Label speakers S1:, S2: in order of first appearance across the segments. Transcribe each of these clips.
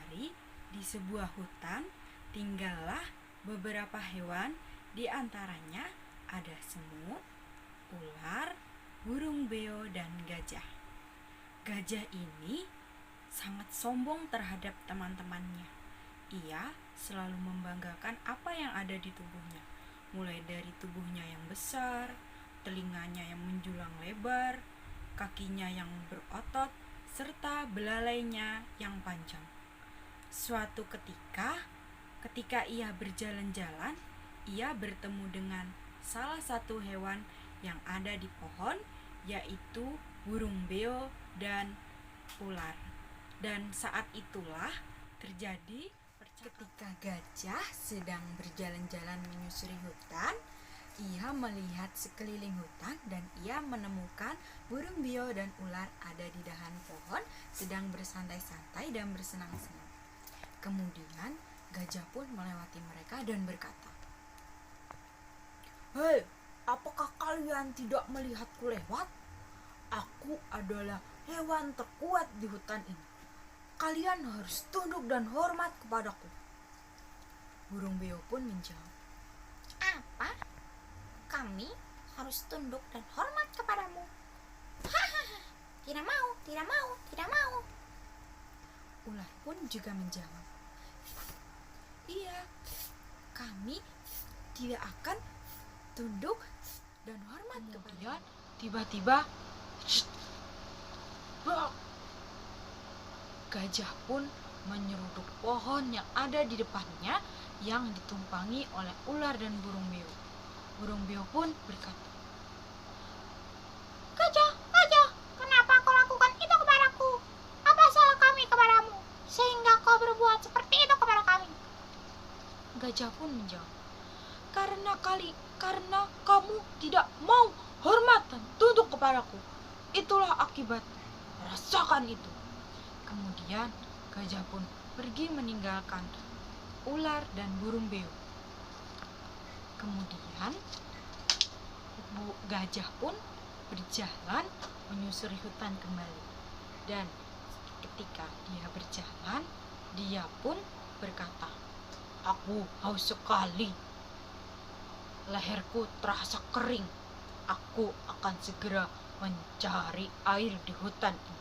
S1: hari, di sebuah hutan, tinggallah beberapa hewan, di antaranya ada semut, ular, burung beo, dan gajah. Gajah ini sangat sombong terhadap teman-temannya. Ia selalu membanggakan apa yang ada di tubuhnya, mulai dari tubuhnya yang besar, telinganya yang menjulang lebar, kakinya yang berotot, serta belalainya yang panjang. Suatu ketika ia berjalan-jalan, ia bertemu dengan salah satu hewan yang ada di pohon, yaitu burung beo dan ular. Dan saat itulah terjadi ketika gajah sedang berjalan-jalan menyusuri hutan. Ia melihat sekeliling hutan dan ia menemukan burung beo dan ular ada di dahan pohon sedang bersantai-santai dan bersenang-senang. Kemudian gajah pun melewati mereka dan berkata, "Hei, apakah kalian tidak melihatku lewat? Aku adalah hewan terkuat di hutan ini. Kalian harus tunduk dan hormat kepadaku." Burung beo pun menjawab,
S2: "Apa? Kami harus tunduk dan hormat kepadamu? Hahaha, tidak mau, tidak mau, tidak mau."
S1: Ular pun juga menjawab, "Iya, kami tidak akan tunduk dan hormat kepadamu." Tiba-tiba gajah pun menyeruduk pohon yang ada di depannya yang ditumpangi oleh ular dan burung beo. Burung beo pun berkata,
S2: Gajah, gajah, kenapa kau lakukan itu kepadaku? Apa salah kami kepadamu, sehingga kau berbuat seperti itu kepada kami?
S1: Gajah pun menjawab, karena kamu tidak mau hormat dan tunduk kepadaku. Itulah akibatnya. Rasakan itu." Kemudian gajah pun pergi meninggalkan ular dan burung beo. Kemudian gajah pun berjalan menyusuri hutan kembali. Dan ketika dia berjalan, dia pun berkata, "Aku haus sekali. Leherku terasa kering. Aku akan segera mencari air di hutan ini."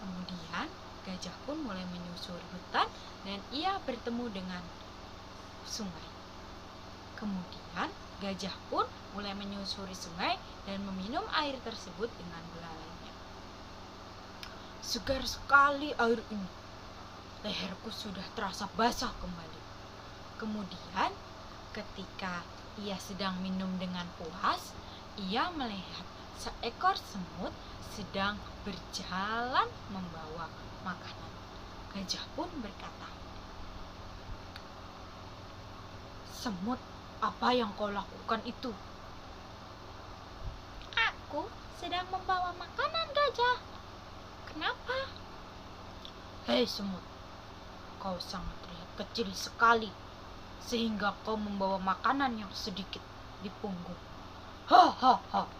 S1: Kemudian gajah pun mulai menyusuri hutan dan ia bertemu dengan sungai. Kemudian gajah pun mulai menyusuri sungai dan meminum air tersebut dengan belalainya. "Segar sekali air ini. Leherku sudah terasa basah kembali." Kemudian ketika ia sedang minum dengan puas, ia melihat seekor semut sedang berjalan membawa makanan. Gajah pun berkata, "Semut, apa yang kau lakukan itu?"
S2: Aku sedang membawa makanan, gajah. Kenapa?
S1: "Hei semut, kau sangat terlihat kecil sekali sehingga kau membawa makanan yang sedikit di punggung. Hahaha."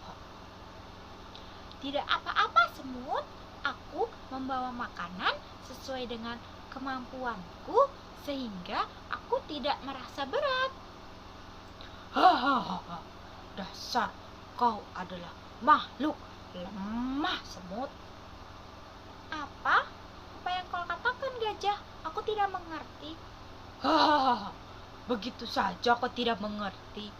S2: Tidak apa-apa, semut. Aku membawa makanan sesuai dengan kemampuanku sehingga aku tidak merasa berat.
S1: Hahaha, dasar kau adalah makhluk lemah semut.
S2: Apa? Apa yang kau katakan, gajah? Aku tidak mengerti.
S1: Hahaha, begitu saja kau tidak mengerti.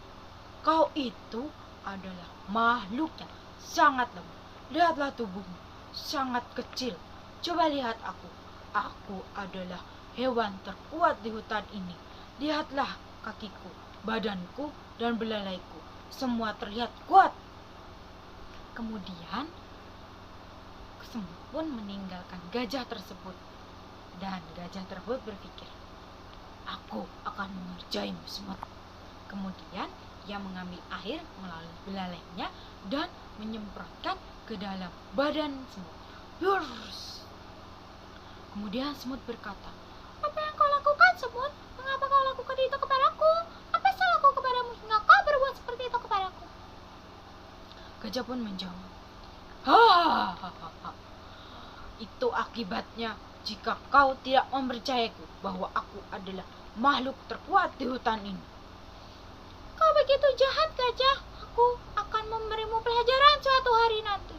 S1: Kau itu adalah makhluk yang sangat lemah. Lihatlah tubuhmu, sangat kecil. Coba lihat aku. Aku adalah hewan terkuat di hutan ini. Lihatlah kakiku, badanku, dan belalaiku. Semua terlihat kuat. Kemudian semut pun meninggalkan gajah tersebut. Dan gajah tersebut berpikir, "Aku akan mengerjaimu semut." Kemudian ia mengambil air melalui belalainya dan menyemprotkan ke dalam badan semut. Yurs. Kemudian semut berkata,
S2: Apa yang kau lakukan, semut? Mengapa kau lakukan itu kepadaku? Apa salahku kepadamu hingga kau berbuat seperti itu kepadaku?
S1: Gajah pun menjawab, "Hahaha, itu akibatnya
S2: jika kau tidak mempercayaku bahwa aku adalah makhluk terkuat di hutan ini. Kau begitu jahat, gajah. Aku akan memberimu pelajaran suatu hari nanti.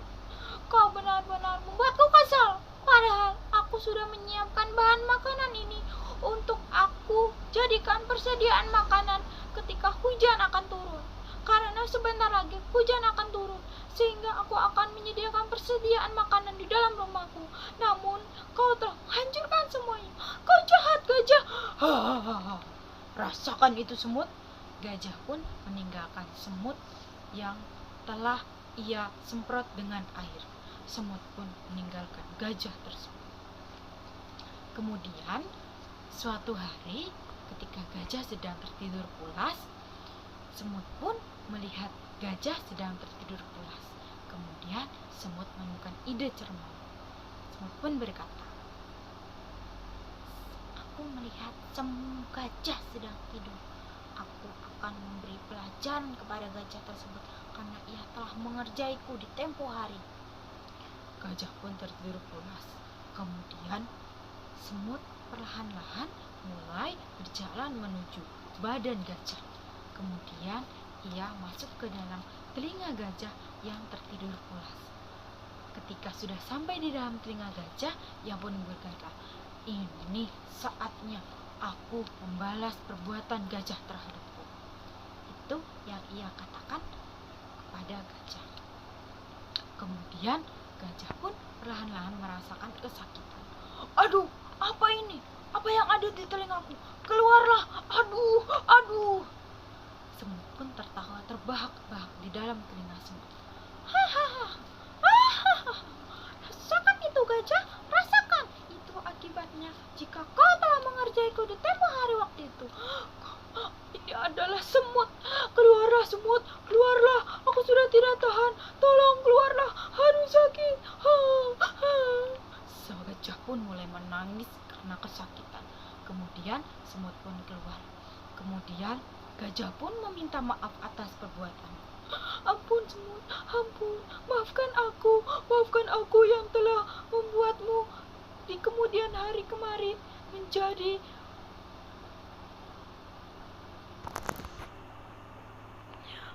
S2: Kau benar-benar membuatku kesal. Padahal aku sudah menyiapkan bahan makanan ini untuk aku jadikan persediaan makanan ketika hujan akan turun. Karena sebentar lagi hujan akan turun, sehingga aku akan menyediakan persediaan makanan di dalam rumahku. Namun kau telah menghancurkan semuanya. Kau jahat, gajah. Hahaha. Rasakan itu, semut. Gajah pun meninggalkan semut yang telah ia semprot dengan air. Semut pun meninggalkan gajah tersebut. Kemudian suatu hari ketika gajah sedang tertidur pulas, semut pun melihat gajah sedang tertidur pulas. Kemudian semut menemukan ide cermat. Semut pun berkata, aku melihat gajah sedang tidur. Aku akan memberi pelajaran kepada gajah tersebut karena ia telah mengerjaiku di tempo hari. Gajah pun tertidur pulas. Kemudian semut perlahan-lahan mulai berjalan menuju badan gajah. Kemudian ia masuk ke dalam telinga gajah yang tertidur pulas. Ketika sudah sampai di dalam telinga gajah, ia pun berkata, ini saatnya aku membalas perbuatan gajah terhadapku. Itu yang ia katakan kepada gajah. Kemudian gajah pun perlahan-lahan merasakan kesakitan. Aduh, apa ini? Apa yang ada di telingaku? Keluarlah! Aduh! Semut pun tertawa terbahak-bahak di dalam telinga semut. Hahaha. Rasakan itu, gajah, rasakan. Itu akibatnya jika kau telah mengerjaiku di tempo hari waktu itu. Ini adalah semut. Keluarlah, semut, keluarlah. Aku sudah tidak tahan. Tolong keluarlah. Aduh, sakit. So, gajah pun mulai menangis karena kesakitan. Kemudian semut pun keluar. Kemudian gajah pun meminta maaf atas perbuatan. Ampun, semut, ampun, maafkan aku yang telah membuatmu di kemudian hari kemarin menjadi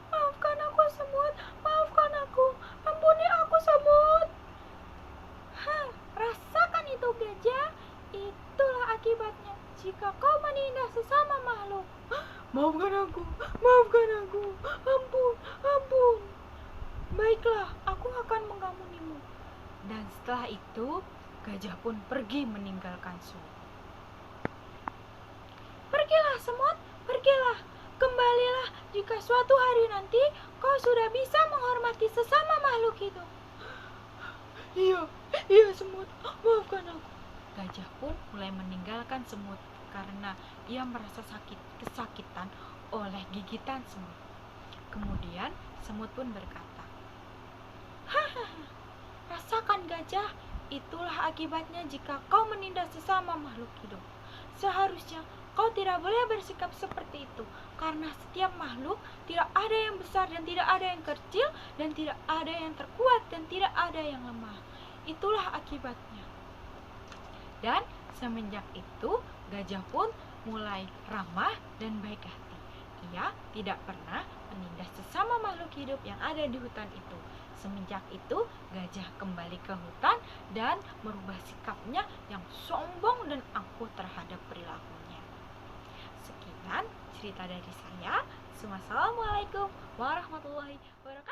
S2: maafkan aku, semut, maafkan aku, ampuni aku, semut. Rasakan itu, gajah. Itulah akibatnya jika kau menindas sesama makhluk. Maafkan aku, ampun. Baiklah, aku akan mengampunimu. Dan setelah itu, gajah pun pergi meninggalkan sungai. Pergilah, semut, pergilah. Kembalilah jika suatu hari nanti kau sudah bisa menghormati sesama makhluk hidup. Iya, semut, maafkan aku. Gajah pun mulai meninggalkan semut karena ia merasa kesakitan oleh gigitan semut. Kemudian semut pun berkata, rasakan, gajah, itulah akibatnya jika kau menindas sesama makhluk hidup. Seharusnya kau tidak boleh bersikap seperti itu, karena setiap makhluk tidak ada yang besar dan tidak ada yang kecil, dan tidak ada yang terkuat dan tidak ada yang lemah. Itulah akibatnya. Dan semenjak itu gajah pun mulai ramah dan baik hati. Ia tidak pernah menindas sesama makhluk hidup yang ada di hutan itu. Semenjak itu gajah kembali ke hutan dan merubah sikapnya yang sombong dan angkuh terhadap perilakunya. Sekian cerita dari saya. Wassalamualaikum warahmatullahi wabarakatuh.